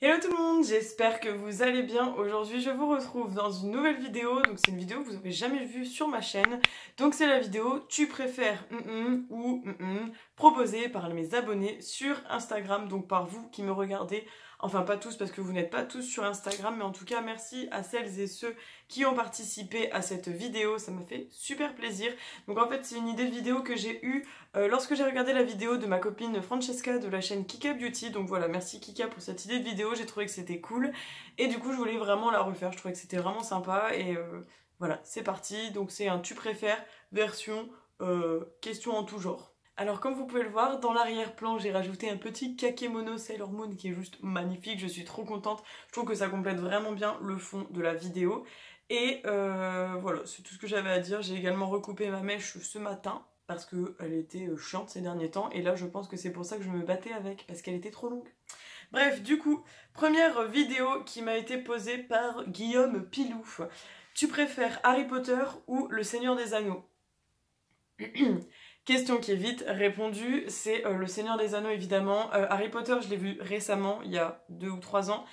Hello tout le monde, j'espère que vous allez bien. Aujourd'hui je vous retrouve dans une nouvelle vidéo. Donc c'est une vidéo que vous n'avez jamais vue sur ma chaîne. Donc c'est la vidéo tu préfères ou proposée par mes abonnés sur Instagram. Donc par vous qui me regardez. Enfin pas tous parce que vous n'êtes pas tous sur Instagram. Mais en tout cas merci à celles et ceux qui ont participé à cette vidéo. Ça m'a fait super plaisir. Donc en fait c'est une idée de vidéo que j'ai eue lorsque j'ai regardé la vidéo de ma copine Francesca de la chaîne Kika Beauty. Donc voilà, merci Kika pour cette idée de vidéo, j'ai trouvé que c'était cool. Et du coup je voulais vraiment la refaire, je trouvais que c'était vraiment sympa. Et voilà, c'est parti. Donc c'est un tu préfères version question en tout genre. Alors comme vous pouvez le voir, dans l'arrière-plan j'ai rajouté un petit kakémono Sailor Moon qui est juste magnifique, je suis trop contente. Je trouve que ça complète vraiment bien le fond de la vidéo. Et voilà, c'est tout ce que j'avais à dire. J'ai également recoupé ma mèche ce matin parce qu'elle était chiante ces derniers temps. Et là, je pense que c'est pour ça que je me battais avec, parce qu'elle était trop longue. Bref, du coup, première vidéo qui m'a été posée par Guillaume Pilou. Tu préfères Harry Potter ou Le Seigneur des Anneaux? Question qui est vite répondue, c'est Le Seigneur des Anneaux évidemment. Harry Potter, je l'ai vu récemment, il y a 2 ou 3 ans.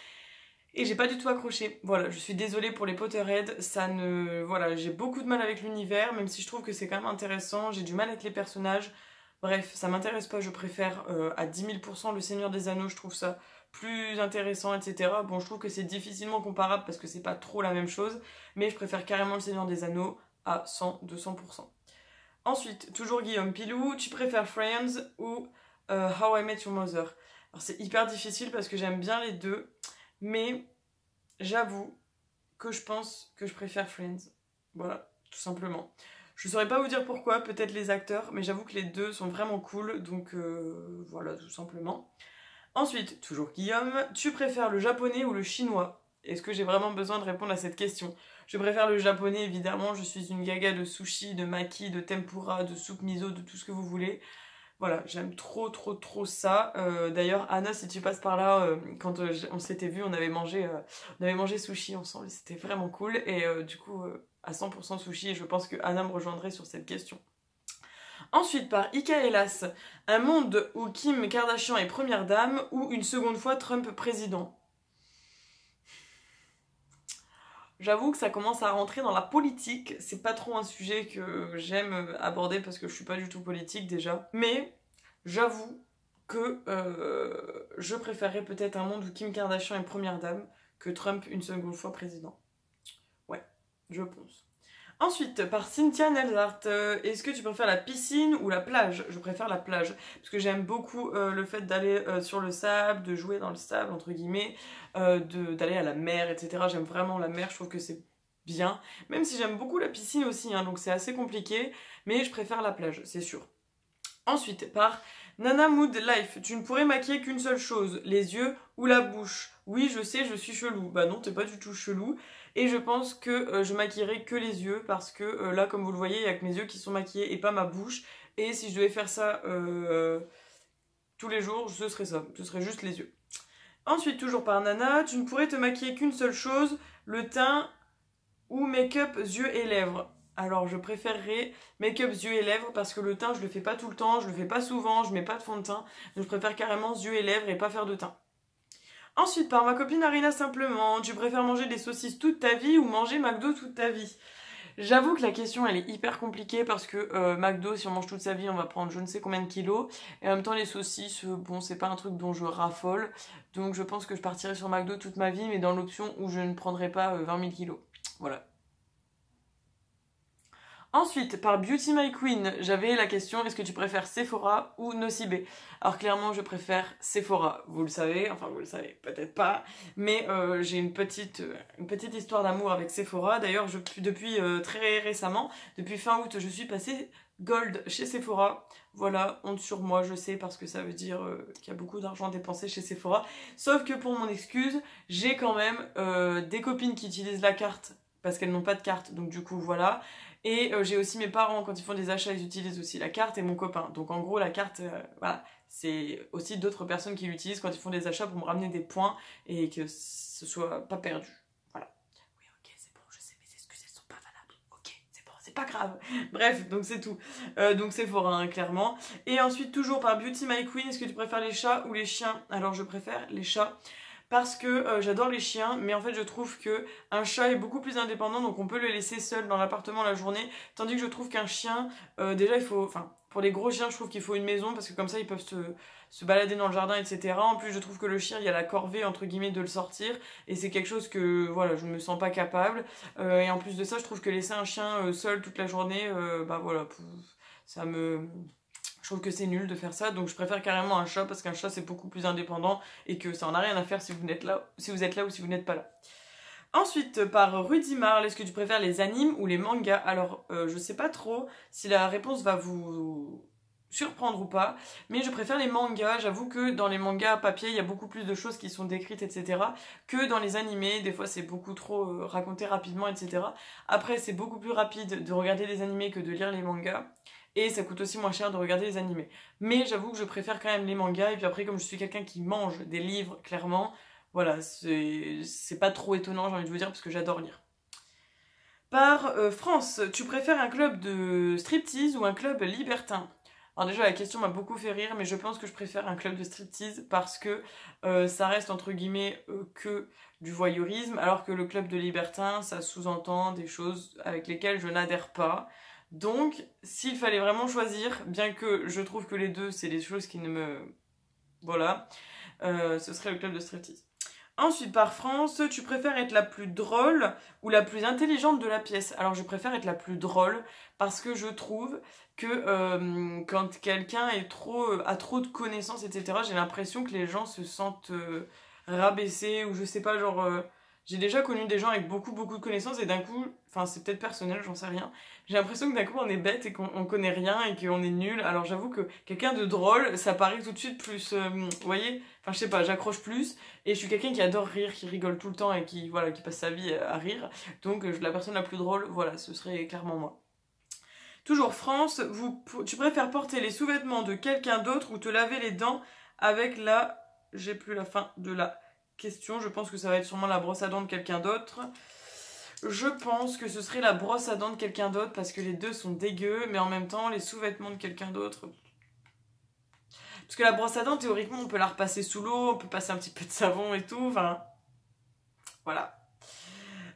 Et j'ai pas du tout accroché. Voilà, je suis désolée pour les Potterheads, ça ne... Voilà, j'ai beaucoup de mal avec l'univers, même si je trouve que c'est quand même intéressant, j'ai du mal avec les personnages. Bref, ça m'intéresse pas, je préfère à 10 000% Le Seigneur des Anneaux, je trouve ça plus intéressant, etc. Bon, je trouve que c'est difficilement comparable parce que c'est pas trop la même chose, mais je préfère carrément Le Seigneur des Anneaux à 100-200%. Ensuite, toujours Guillaume Pilou, tu préfères Friends ou How I Met Your Mother? Alors c'est hyper difficile parce que j'aime bien les deux, mais j'avoue que je pense que je préfère Friends. Voilà, tout simplement. Je ne saurais pas vous dire pourquoi, peut-être les acteurs, mais j'avoue que les deux sont vraiment cool, donc voilà, tout simplement. Ensuite, toujours Guillaume, tu préfères le japonais ou le chinois? Est-ce que j'ai vraiment besoin de répondre à cette question? Je préfère le japonais, évidemment, je suis une gaga de sushi, de maki, de tempura, de soupe miso, de tout ce que vous voulez. Voilà, j'aime trop ça. D'ailleurs, Anna, si tu passes par là, quand on s'était vu, on avait mangé sushi ensemble, c'était vraiment cool. Et du coup, à 100% sushi, et je pense que Anna me rejoindrait sur cette question. Ensuite, par Ikaelas, un monde où Kim Kardashian est première dame ou une seconde fois Trump président? J'avoue que ça commence à rentrer dans la politique, c'est pas trop un sujet que j'aime aborder parce que je suis pas du tout politique déjà, mais j'avoue que je préférerais peut-être un monde où Kim Kardashian est première dame que Trump une seconde fois président. Ouais, je pense. Ensuite, par Cynthia Nelzart, est-ce que tu préfères la piscine ou la plage? Je préfère la plage, parce que j'aime beaucoup le fait d'aller sur le sable, de jouer dans le sable, entre guillemets, d'aller à la mer, etc. J'aime vraiment la mer, je trouve que c'est bien, même si j'aime beaucoup la piscine aussi, hein, donc c'est assez compliqué, mais je préfère la plage, c'est sûr. Ensuite, par Nana Mood Life, tu ne pourrais maquiller qu'une seule chose, les yeux ou la bouche. Oui, je sais, je suis chelou. Bah non, t'es pas du tout chelou. Et je pense que je maquillerai que les yeux parce que là, comme vous le voyez, il n'y a que mes yeux qui sont maquillés et pas ma bouche. Et si je devais faire ça tous les jours, ce serait ça. Ce serait juste les yeux. Ensuite, toujours par Nana, tu ne pourrais te maquiller qu'une seule chose, le teint ou make-up yeux et lèvres. Alors je préférerais make-up yeux et lèvres parce que le teint je le fais pas tout le temps, je le fais pas souvent, je mets pas de fond de teint. Donc je préfère carrément yeux et lèvres et pas faire de teint. Ensuite, par ma copine Arina simplement, tu préfères manger des saucisses toute ta vie ou manger McDo toute ta vie? J'avoue que la question elle est hyper compliquée parce que McDo, si on mange toute sa vie, on va prendre je ne sais combien de kilos. Et en même temps, les saucisses, bon, c'est pas un truc dont je raffole. Donc je pense que je partirai sur McDo toute ma vie, mais dans l'option où je ne prendrai pas 20 000 kilos. Voilà. Ensuite, par Beauty My Queen, j'avais la question, est-ce que tu préfères Sephora ou Nocibé? Alors clairement, je préfère Sephora, vous le savez, enfin vous le savez peut-être pas, mais j'ai une petite histoire d'amour avec Sephora. D'ailleurs, depuis très récemment, depuis fin août, je suis passée Gold chez Sephora. Voilà, honte sur moi, je sais, parce que ça veut dire qu'il y a beaucoup d'argent dépensé chez Sephora. Sauf que pour mon excuse, j'ai quand même des copines qui utilisent la carte parce qu'elles n'ont pas de carte, donc du coup voilà. Et j'ai aussi mes parents, quand ils font des achats, ils utilisent aussi la carte et mon copain. Donc en gros, la carte, voilà, c'est aussi d'autres personnes qui l'utilisent quand ils font des achats pour me ramener des points et que ce soit pas perdu. Voilà. Oui, ok, c'est bon, je sais, mes excuses, elles sont pas valables. Ok, c'est bon, c'est pas grave. Bref, donc c'est tout. Donc c'est fort, hein, clairement. Et ensuite, toujours par Beauty My Queen, est-ce que tu préfères les chats ou les chiens? Alors je préfère les chats. parce que j'adore les chiens, mais en fait je trouve que un chat est beaucoup plus indépendant, donc on peut le laisser seul dans l'appartement la journée, tandis que je trouve qu'un chien, déjà il faut, enfin pour les gros chiens je trouve qu'il faut une maison, parce que comme ça ils peuvent se balader dans le jardin, etc. En plus je trouve que le chien, il y a la corvée entre guillemets de le sortir, et c'est quelque chose que voilà, je me sens pas capable, et en plus de ça je trouve que laisser un chien seul toute la journée, bah voilà, ça me... Je trouve que c'est nul de faire ça, donc je préfère carrément un chat, parce qu'un chat c'est beaucoup plus indépendant, et que ça en a rien à faire si vous êtes là, ou si vous n'êtes pas là. Ensuite, par Rudy Marle, est-ce que tu préfères les animes ou les mangas? Alors, je sais pas trop si la réponse va vous surprendre ou pas, mais je préfère les mangas. J'avoue que dans les mangas papier, il y a beaucoup plus de choses qui sont décrites, etc. que dans les animés. Des fois, c'est beaucoup trop raconté rapidement, etc. Après, c'est beaucoup plus rapide de regarder les animés que de lire les mangas. Et ça coûte aussi moins cher de regarder les animés. Mais j'avoue que je préfère quand même les mangas. Et puis après, comme je suis quelqu'un qui mange des livres, clairement, voilà, c'est pas trop étonnant, j'ai envie de vous dire, parce que j'adore lire. Par France, tu préfères un club de striptease ou un club libertin? Alors déjà, la question m'a beaucoup fait rire, mais je pense que je préfère un club de striptease parce que ça reste entre guillemets que du voyeurisme, alors que le club de libertin, ça sous-entend des choses avec lesquelles je n'adhère pas. Donc, s'il fallait vraiment choisir, bien que je trouve que les deux, c'est des choses qui ne me... Voilà, ce serait le club de striptease. Ensuite, par France, tu préfères être la plus drôle ou la plus intelligente de la pièce? Alors, je préfère être la plus drôle parce que je trouve que quand quelqu'un a trop de connaissances, etc., j'ai l'impression que les gens se sentent rabaissés ou je sais pas, genre... j'ai déjà connu des gens avec beaucoup de connaissances et d'un coup, enfin c'est peut-être personnel, j'en sais rien, j'ai l'impression que d'un coup on est bête et qu'on connaît rien et qu'on est nul. Alors j'avoue que quelqu'un de drôle, ça paraît tout de suite plus, vous voyez, enfin je sais pas, j'accroche plus et je suis quelqu'un qui adore rire, qui rigole tout le temps et qui voilà, qui passe sa vie à rire. Donc la personne la plus drôle, voilà, ce serait clairement moi. Toujours France, tu préfères porter les sous-vêtements de quelqu'un d'autre ou te laver les dents avec la... J'ai plus la fin de la question, je pense que ça va être sûrement la brosse à dents de quelqu'un d'autre. Je pense que ce serait la brosse à dents de quelqu'un d'autre parce que les deux sont dégueux, mais en même temps, les sous-vêtements de quelqu'un d'autre... Parce que la brosse à dents, théoriquement, on peut la repasser sous l'eau, on peut passer un petit peu de savon et tout, enfin... Voilà.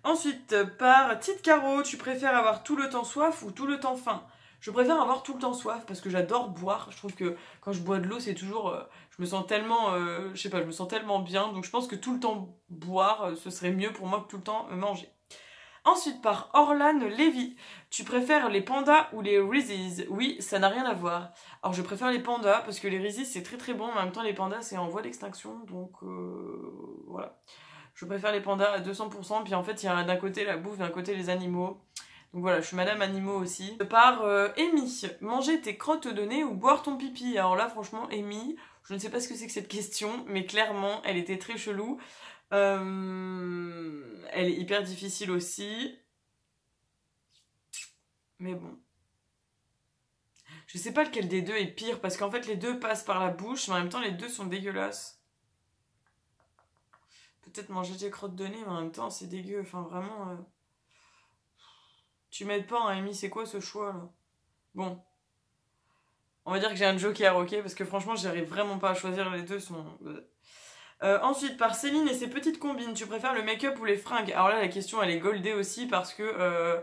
Ensuite, par Tite Caro, tu préfères avoir tout le temps soif ou tout le temps faim? Je préfère avoir tout le temps soif parce que j'adore boire. Je trouve que quand je bois de l'eau, c'est toujours... je me sens tellement... je sais pas, je me sens tellement bien. Donc je pense que tout le temps boire, ce serait mieux pour moi que tout le temps manger. Ensuite, par Orlan Lévy, tu préfères les pandas ou les Reese's? Oui, ça n'a rien à voir. Alors je préfère les pandas parce que les Reese's c'est très bon, mais en même temps les pandas c'est en voie d'extinction, donc voilà. Je préfère les pandas à 200%, puis en fait il y a d'un côté la bouffe, d'un côté les animaux. Donc voilà, je suis madame animaux aussi. Par Amy, manger tes crottes de nez ou boire ton pipi? Alors là franchement Amy, je ne sais pas ce que c'est que cette question, mais clairement elle était très chelou. Elle est hyper difficile aussi. Mais bon. Je sais pas lequel des deux est pire, parce qu'en fait les deux passent par la bouche, mais en même temps les deux sont dégueulasses. Peut-être manger tes crottes de nez, mais en même temps c'est dégueu. Enfin vraiment... Tu m'aides pas, hein, Amy, c'est quoi ce choix là? Bon. On va dire que j'ai un joker, ok? Parce que franchement j'arrive vraiment pas à choisir, les deux sont... ensuite, par Céline et ses petites combines, tu préfères le make-up ou les fringues? Alors là, la question, elle est goldée aussi parce que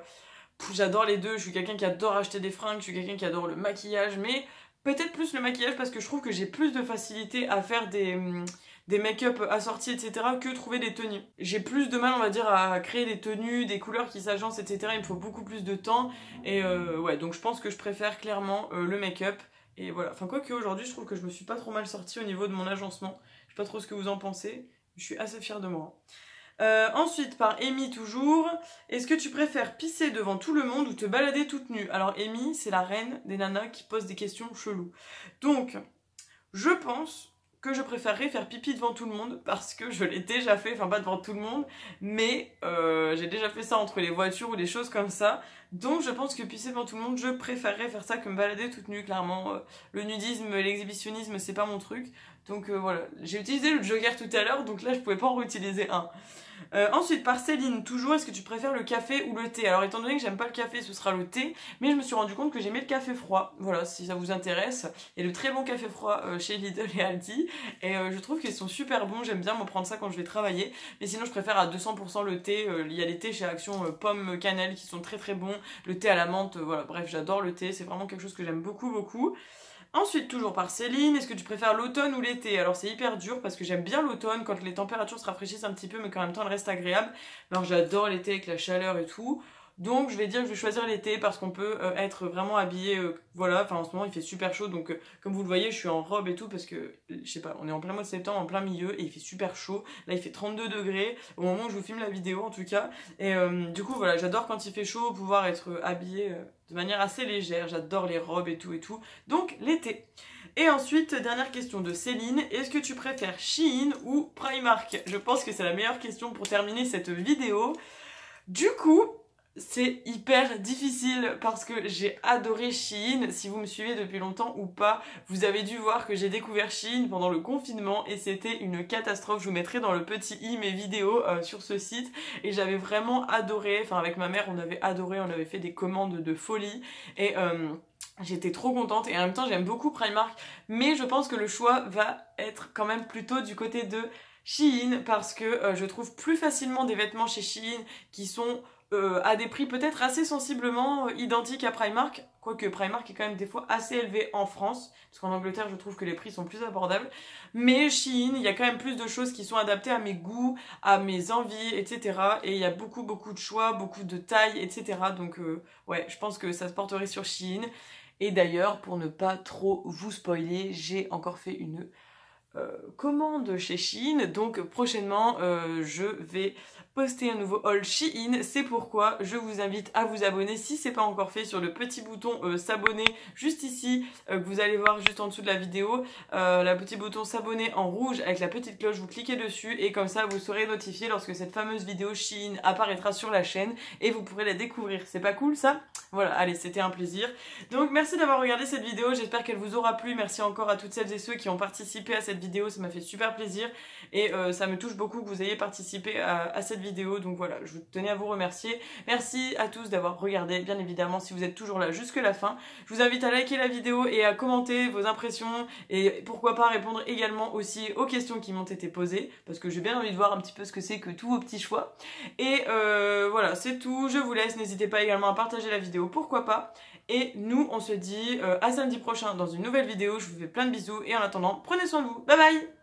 j'adore les deux. Je suis quelqu'un qui adore acheter des fringues, je suis quelqu'un qui adore le maquillage, mais peut-être plus le maquillage parce que je trouve que j'ai plus de facilité à faire des make-up assortis, etc. que trouver des tenues. J'ai plus de mal, on va dire, à créer des tenues, des couleurs qui s'agencent, etc. Il me faut beaucoup plus de temps. Et ouais, donc je pense que je préfère clairement le make-up. Et voilà, enfin quoique aujourd'hui, je trouve que je me suis pas trop mal sortie au niveau de mon agencement. Je sais pas trop ce que vous en pensez, je suis assez fière de moi. Ensuite, par Amy toujours, est-ce que tu préfères pisser devant tout le monde ou te balader toute nue? Alors Amy, c'est la reine des nanas qui pose des questions cheloues. Donc, je pense que je préférerais faire pipi devant tout le monde parce que je l'ai déjà fait, enfin pas devant tout le monde, mais j'ai déjà fait ça entre les voitures ou des choses comme ça. Donc je pense que pisser devant tout le monde, je préférerais faire ça que me balader toute nue, clairement. Le nudisme, l'exhibitionnisme, c'est pas mon truc. Donc voilà, j'ai utilisé le Joker tout à l'heure, donc là je pouvais pas en réutiliser un. Ensuite, par Céline, toujours, est-ce que tu préfères le café ou le thé? Alors, étant donné que j'aime pas le café, ce sera le thé, mais je me suis rendu compte que j'aimais le café froid. Voilà, si ça vous intéresse. Il y a de très bons cafés froids chez Lidl et Aldi, et je trouve qu'ils sont super bons. J'aime bien m'en prendre ça quand je vais travailler, mais sinon, je préfère à 200% le thé. Il y a les thés chez Action pomme cannelle qui sont très très bons. Le thé à la menthe, voilà, bref, j'adore le thé. C'est vraiment quelque chose que j'aime beaucoup, beaucoup. Ensuite, toujours par Céline, est-ce que tu préfères l'automne ou l'été? Alors c'est hyper dur parce que j'aime bien l'automne quand les températures se rafraîchissent un petit peu mais qu'en même temps elles restent agréables. Alors j'adore l'été avec la chaleur et tout. Donc je vais dire que je vais choisir l'été parce qu'on peut être vraiment habillé, voilà, enfin en ce moment il fait super chaud donc comme vous le voyez je suis en robe et tout parce que, je sais pas, on est en plein mois de septembre, en plein milieu et il fait super chaud. Là il fait 32 degrés au moment où je vous filme la vidéo en tout cas. Et du coup voilà, j'adore quand il fait chaud pouvoir être habillé de manière assez légère, j'adore les robes et tout. Donc l'été. Et ensuite, dernière question de Céline, est-ce que tu préfères Shein ou Primark? Je pense que c'est la meilleure question pour terminer cette vidéo. Du coup, c'est hyper difficile parce que j'ai adoré Shein. Si vous me suivez depuis longtemps ou pas, vous avez dû voir que j'ai découvert Shein pendant le confinement et c'était une catastrophe. Je vous mettrai dans le petit i mes vidéos sur ce site et j'avais vraiment adoré. Enfin avec ma mère on avait adoré, on avait fait des commandes de folie et j'étais trop contente et en même temps j'aime beaucoup Primark, mais je pense que le choix va être quand même plutôt du côté de Shein parce que je trouve plus facilement des vêtements chez Shein qui sont à des prix peut-être assez sensiblement identiques à Primark, quoique Primark est quand même des fois assez élevé en France, parce qu'en Angleterre je trouve que les prix sont plus abordables, mais Shein, il y a quand même plus de choses qui sont adaptées à mes goûts, à mes envies, etc. Et il y a beaucoup de choix, beaucoup de tailles, etc. Donc ouais, je pense que ça se porterait sur Shein. Et d'ailleurs, pour ne pas trop vous spoiler, j'ai encore fait une commande chez Shein, donc prochainement je vais poster un nouveau haul Shein, c'est pourquoi je vous invite à vous abonner si c'est pas encore fait sur le petit bouton s'abonner juste ici que vous allez voir juste en dessous de la vidéo, le petit bouton s'abonner en rouge avec la petite cloche, vous cliquez dessus et comme ça vous serez notifié lorsque cette fameuse vidéo Shein apparaîtra sur la chaîne et vous pourrez la découvrir. C'est pas cool ça? Voilà, allez, c'était un plaisir. Donc merci d'avoir regardé cette vidéo, j'espère qu'elle vous aura plu. Merci encore à toutes celles et ceux qui ont participé à cette vidéo, ça m'a fait super plaisir et ça me touche beaucoup que vous ayez participé à cette vidéo. Donc voilà, je tenais à vous remercier. Merci à tous d'avoir regardé, bien évidemment, si vous êtes toujours là jusque la fin. Je vous invite à liker la vidéo et à commenter vos impressions et pourquoi pas répondre également aussi aux questions qui m'ont été posées parce que j'ai bien envie de voir un petit peu ce que c'est que tous vos petits choix. Et voilà, c'est tout, je vous laisse, n'hésitez pas également à partager la vidéo, pourquoi pas. Et nous, on se dit à samedi prochain dans une nouvelle vidéo. Je vous fais plein de bisous et en attendant, prenez soin de vous. Bye bye!